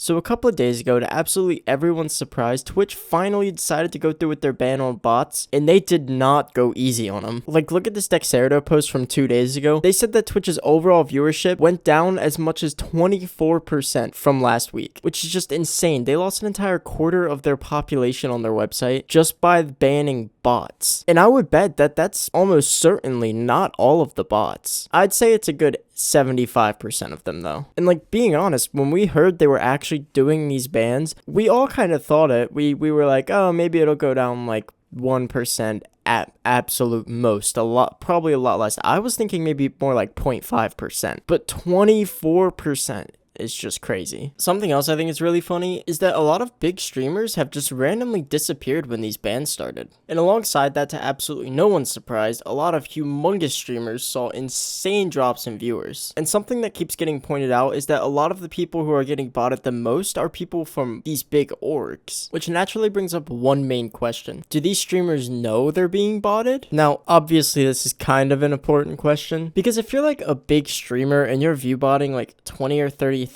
So a couple of days ago, to absolutely everyone's surprise, Twitch finally decided to go through with their ban on bots, and they did not go easy on them. Like, look at this Dexerto post from 2 days ago. They said that Twitch's overall viewership went down as much as 24% from last week, which is just insane. They lost an entire quarter of their population on their website just by banning bots. And I would bet that that's almost certainly not all of the bots. I'd say it's a good 75% of them though. And like, being honest, when we heard they were actually doing these bans, we all kind of thought it. We were like, oh, maybe it'll go down like 1% at absolute most. Probably a lot less. I was thinking maybe more like 0.5%, but 24% is just crazy. Something else I think is really funny is that a lot of big streamers have just randomly disappeared when these bans started. And alongside that, to absolutely no one's surprise, a lot of humongous streamers saw insane drops in viewers. And something that keeps getting pointed out is that a lot of the people who are getting botted the most are people from these big orgs, which naturally brings up one main question. Do these streamers know they're being botted? Now, obviously this is kind of an important question, because if you're like a big streamer and you're view botting like 20 or 30,000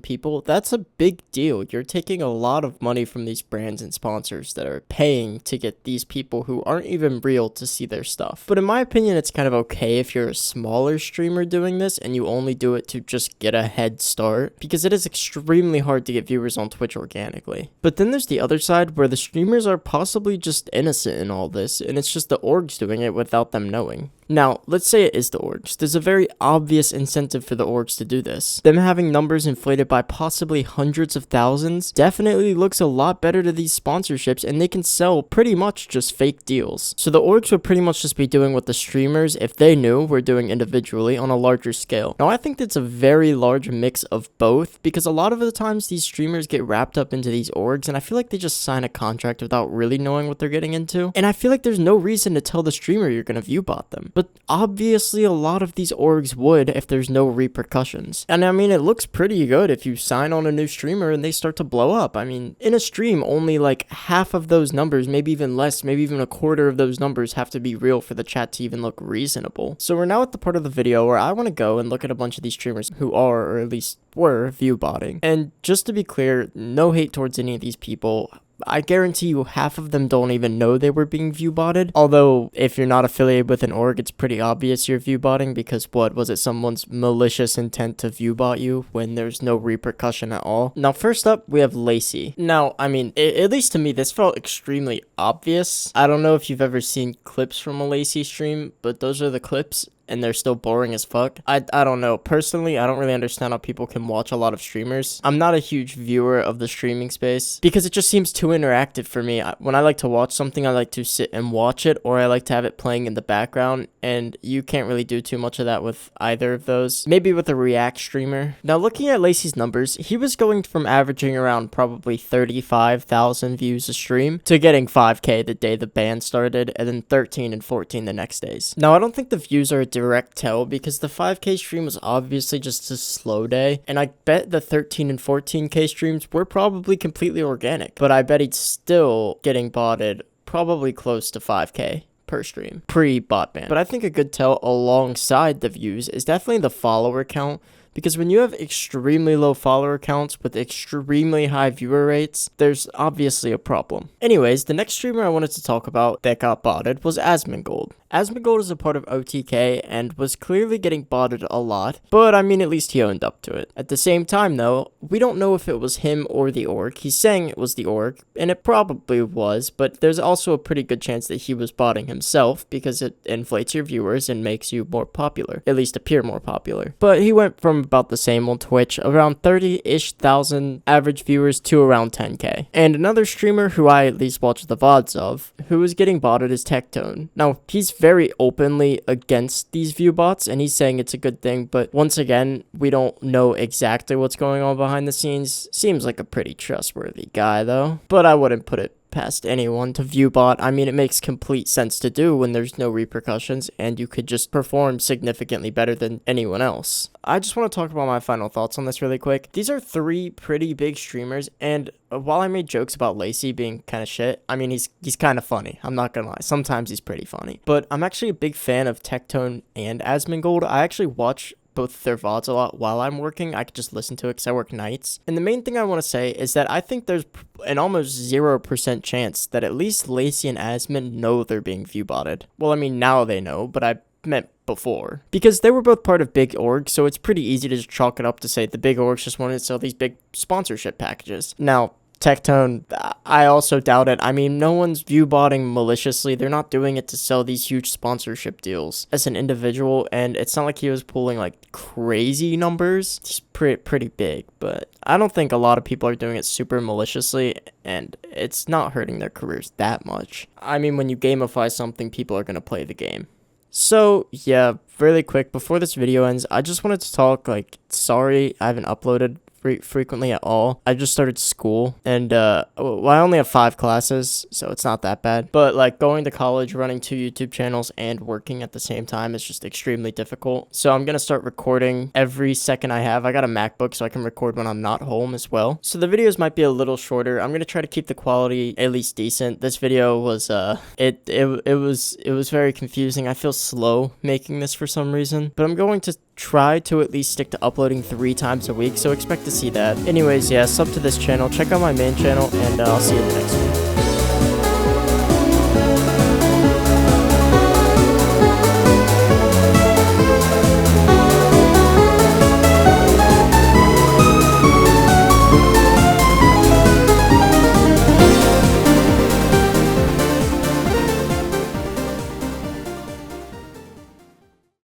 people, that's a big deal. You're taking a lot of money from these brands and sponsors that are paying to get these people who aren't even real to see their stuff. But in my opinion, it's kind of okay if you're a smaller streamer doing this and you only do it to just get a head start, because it is extremely hard to get viewers on Twitch organically. But then there's the other side where the streamers are possibly just innocent in all this, and it's just the orgs doing it without them knowing. Now, let's say it is the orgs. There's a very obvious incentive for the orgs to do this. Them having numbers inflated by possibly hundreds of thousands definitely looks a lot better to these sponsorships, and they can sell pretty much just fake deals. So the orgs would pretty much just be doing what the streamers, if they knew, were doing individually on a larger scale. Now, I think that's a very large mix of both, because a lot of the times these streamers get wrapped up into these orgs, and I feel like they just sign a contract without really knowing what they're getting into. And I feel like there's no reason to tell the streamer you're gonna view bot them. But obviously a lot of these orgs would if there's no repercussions. And I mean, it looks pretty good if you sign on a new streamer and they start to blow up. I mean, in a stream, only like half of those numbers, maybe even less, maybe even a quarter of those numbers have to be real for the chat to even look reasonable. So we're now at the part of the video where I want to go and look at a bunch of these streamers who are, or at least were, view botting. And just to be clear, no hate towards any of these people. I guarantee you half of them don't even know they were being view botted. Although, if you're not affiliated with an org, it's pretty obvious you're view botting, because what was it, someone's malicious intent to view bot you when there's no repercussion at all? Now, first up, we have Lacey. Now, I mean, at least to me, this felt extremely obvious. I don't know if you've ever seen clips from a Lacey stream, but those are the clips, and they're still boring as fuck. I don't know. Personally, I don't really understand how people can watch a lot of streamers. I'm not a huge viewer of the streaming space because it just seems too interactive for me. When I like to watch something, I like to sit and watch it, or I like to have it playing in the background, and you can't really do too much of that with either of those. Maybe with a React streamer. Now, looking at Lacey's numbers, he was going from averaging around probably 35,000 views a stream to getting 5K the day the ban started, and then 13 and 14 the next days. Now, I don't think the views are a direct tell, because the 5K stream was obviously just a slow day, and I bet the 13 and 14K streams were probably completely organic, but I bet he's still getting botted probably close to 5K per stream pre-bot ban. But I think a good tell alongside the views is definitely the follower count, because when you have extremely low follower counts with extremely high viewer rates, there's obviously a problem. Anyways, the next streamer I wanted to talk about that got botted was Asmongold. Asmongold is a part of OTK and was clearly getting botted a lot, but I mean, at least he owned up to it. At the same time though, we don't know if it was him or the org. He's saying it was the org, and it probably was, but there's also a pretty good chance that he was botting himself, because it inflates your viewers and makes you more popular, at least appear more popular. But he went from about the same on Twitch, around 30-ish thousand average viewers to around 10K. And another streamer who I at least watch the VODs of, who was getting botted, is Tectone. Now, he's very openly against these view bots, and he's saying it's a good thing, but once again, we don't know exactly what's going on behind the scenes. Seems like a pretty trustworthy guy though, but I wouldn't put it past anyone to view bot. I mean, it makes complete sense to do when there's no repercussions and you could just perform significantly better than anyone else. I just want to talk about my final thoughts on this really quick. These are three pretty big streamers, and while I made jokes about Lacey being kind of shit, I mean, he's kind of funny. I'm not gonna lie. Sometimes he's pretty funny. But I'm actually a big fan of Tectone and Asmongold. I actually watch both their VODs a lot while I'm working. I could just listen to it because I work nights. And the main thing I want to say is that I think there's an almost 0% chance that at least Lacey and Asmon know they're being viewbotted. Well, I mean, now they know, but I meant before. Because they were both part of big orgs, so it's pretty easy to just chalk it up to say the big orgs just wanted to sell these big sponsorship packages. Now, Tectone, I also doubt it. I mean, no one's viewbotting maliciously. They're not doing it to sell these huge sponsorship deals as an individual, and it's not like he was pulling like crazy numbers. He's pretty big, but I don't think a lot of people are doing it super maliciously, and it's not hurting their careers that much. I mean, when you gamify something, people are going to play the game. So, yeah, really quick, before this video ends, I just wanted to talk, like, sorry I haven't uploaded frequently at all. I just started school, and well, I only have 5 classes, so it's not that bad, but like going to college, running 2 YouTube channels, and working at the same time is just extremely difficult. So I'm gonna start recording every second I have. I got a MacBook, so I can record when I'm not home as well, so the videos might be a little shorter. I'm gonna try to keep the quality at least decent. This video was it was very confusing. I feel slow making this for some reason, but I'm going to try to at least stick to uploading 3 times a week, so expect to see that. Anyways, yeah, sub to this channel, check out my main channel, and I'll see you in the next one.